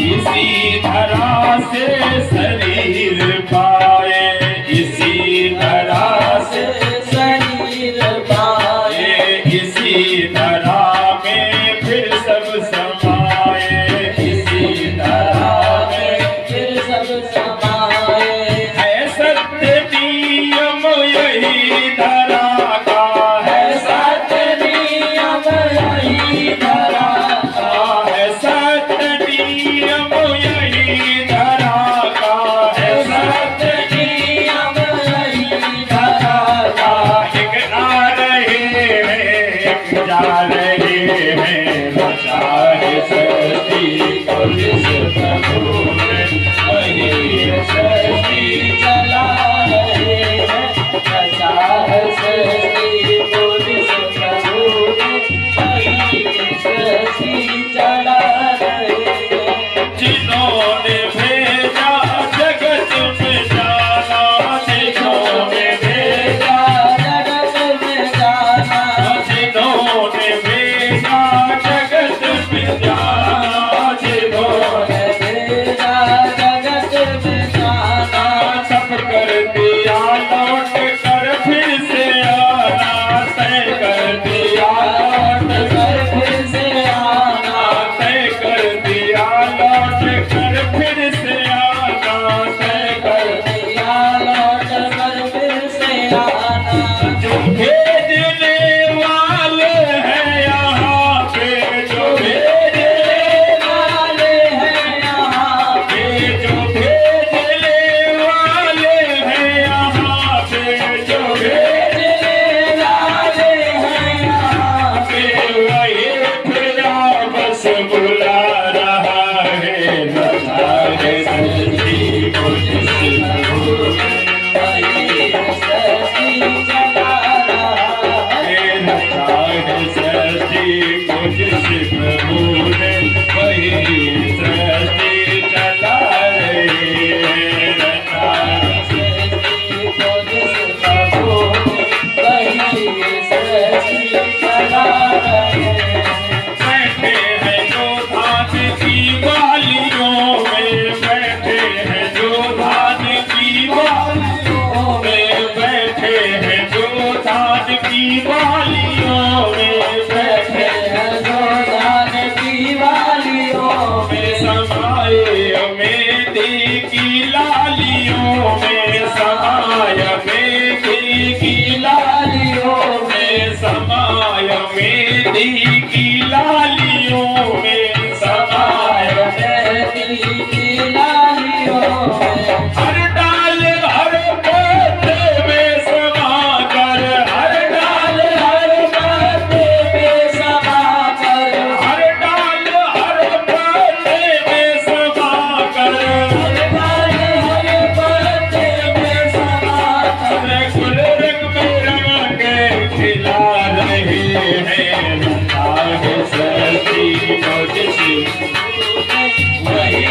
इसी धरा से शरीर पाए, इसी धरा से शरीर पाए, इसी धरा में फिर सब समाए, इसी धरा में फिर सब समाए। है सत्य नियम यही धरा का, है सत्य नियम यही धरा का, है सत्य नियम यही धरा का, है सत्य नियम यही धरा का। एक आ रहे हैं, एक जा रहे हैं, बचा है सृष्टि को जिस प्रभु ने, वही सृष्टि चला रहे हैं, बचा है सृष्टि को जिस प्रभु ने, वही सृष्टि चला रहे हैं। जिन्होंने भेजा जगत में जाना, जिन्होंने भेजा जगत में जाना, जिन्होंने भेजा जगत में जाना, जिन्होंने भेजा जगत में जाना, सब कर दिया लौट कर फिर से आना, तय कर दिया लौट कर फिर से आना, तय कर दिया लौट कर फिर से आना, तय कर दिया लौट कर फिर से आना। जो भेजने वाले हैं यहाँ पे, जो भेजने वाले हैं यहाँ पे, जो भेजने वाले हैं यहाँ पे, जो भेजने वाले हैं यहाँ पे, वही फिर बस बुला रहा है, बता है सृष्टि को जिस प्रभु ने, वही सृष्टि चला रहा है, बता है सृष्टि को जिस प्रभु ने, वही सृष्टि चला रही है, बता है सृष्टि को जिस प्रभु ने, वही सृष्टि चला रहे हैं। बैठे हैं जो धान की बालियों में, बैठे हैं जो धान की बालियों में, बैठे हैं जो धान की बालियों में, बैठे हैं जो धान की बालियों में, समाए मेथी की लालियों में, समाए मेथी की लालियों में, समाए मेथी की लालियों में, समाए मेथी की लालियों में। हर डाल हर पत्ते में समा कर, हर डाल हर पत्ते में समा कर, हर डाल हर पत्ते में समा कर, हर डाल हर पत्ते में समा कर, गुल रंग बिरंग के खिला रहे हैं, बता है सृष्टि को जिस वही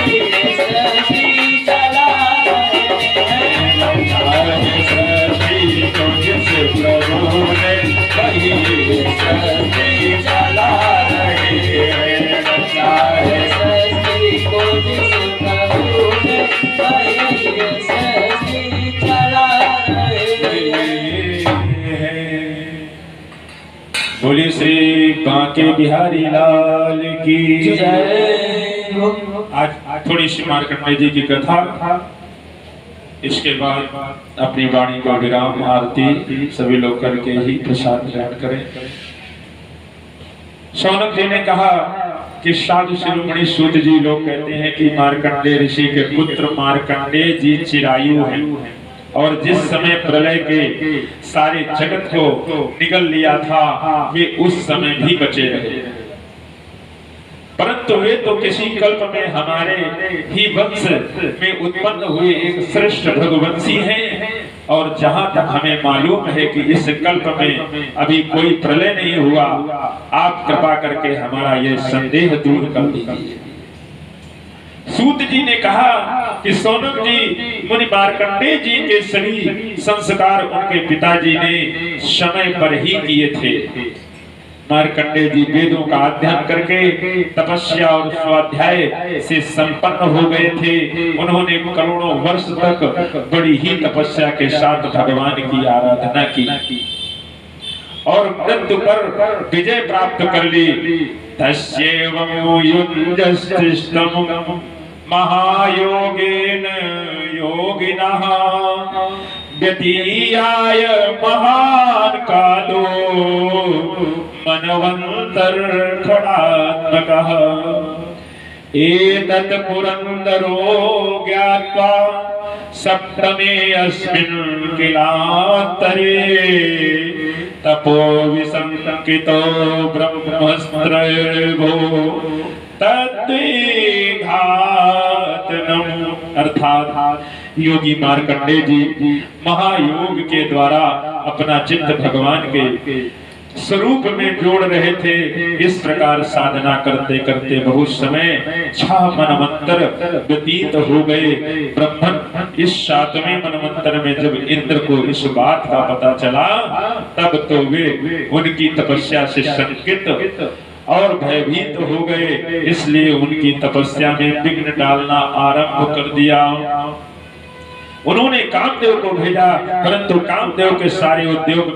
सृष्टि चला रहे हैं, बता है सृष्टि को जिस प्रभु ने, वही सृष्टि चला रहे हैं, बता है सृष्टि को जिस प्रभु ने, वही सृष्टि चला रहे हैं। बोलिए श्री बांके बिहारी लाल की जय। आज थोड़ी सी मार्कंडेय जी की कथा, इसके बाद अपनी वाणी को विराम, आरती सभी लोग करके ही प्रसाद ग्रहण करें। शौनक जी ने कहा कि साधु शिरोमणि सूत जी लोग कहते हैं कि मार्कंडेय ऋषि के पुत्र मार्कंडेय जी चिरायु हैं, और जिस समय प्रलय के सारे जगत को निगल लिया था वे उस समय भी बचे रहे, परंतु वे तो किसी कल्प में हमारे ही वंश में उत्पन्न हुए एक श्रेष्ठ भगवंशी हैं, और जहां तक हमें मालूम है कि इस कल्प में अभी कोई प्रलय नहीं हुआ, आप कृपा करके हमारा यह संदेह दूर कर दीजिए। सूत जी ने कहा कि सोनक जी, मुनि मार्कंडेय जी के सभी संस्कार उनके पिताजी ने समय पर ही किए थे, मार्कंडेय जी वेदों का अध्ययन करके तपस्या और स्वाध्याय से संपन्न हो गए थे। उन्होंने करोड़ों वर्ष तक बड़ी ही तपस्या के साथ भगवान की आराधना की और मृत्यु पर विजय प्राप्त कर ली। तस्यैवं युञ्जस्तिष्ठं महायोगेन योगिनः व्यतीयाय महान कालो मनवंतर खडात्मकः एतत् पुरंदरो ज्ञात्वा सप्तमे अस्मिन् किलान्तरे तपो विसंकितो ब्रह्मस्त्रैर्भो तद्विघातनम्। अर्थात योगी मार्कंडेय जी महायोग के द्वारा अपना चित्त भगवान के स्वरूप में जोड़ रहे थे। इस प्रकार साधना करते करते बहुत समय 6 मनवंतर व्यतीत हो गए। ब्रह्मन इस 7वें मनवंतर में जब इंद्र को इस बात का पता चला तब तो वे उनकी तपस्या से शंकित और भयभीत हो गए। इसलिए उनकी तपस्या में विघ्न डालना आरंभ कर दिया। उन्होंने कामदेव को भेजा, परंतु कामदेव के सारे उद्योग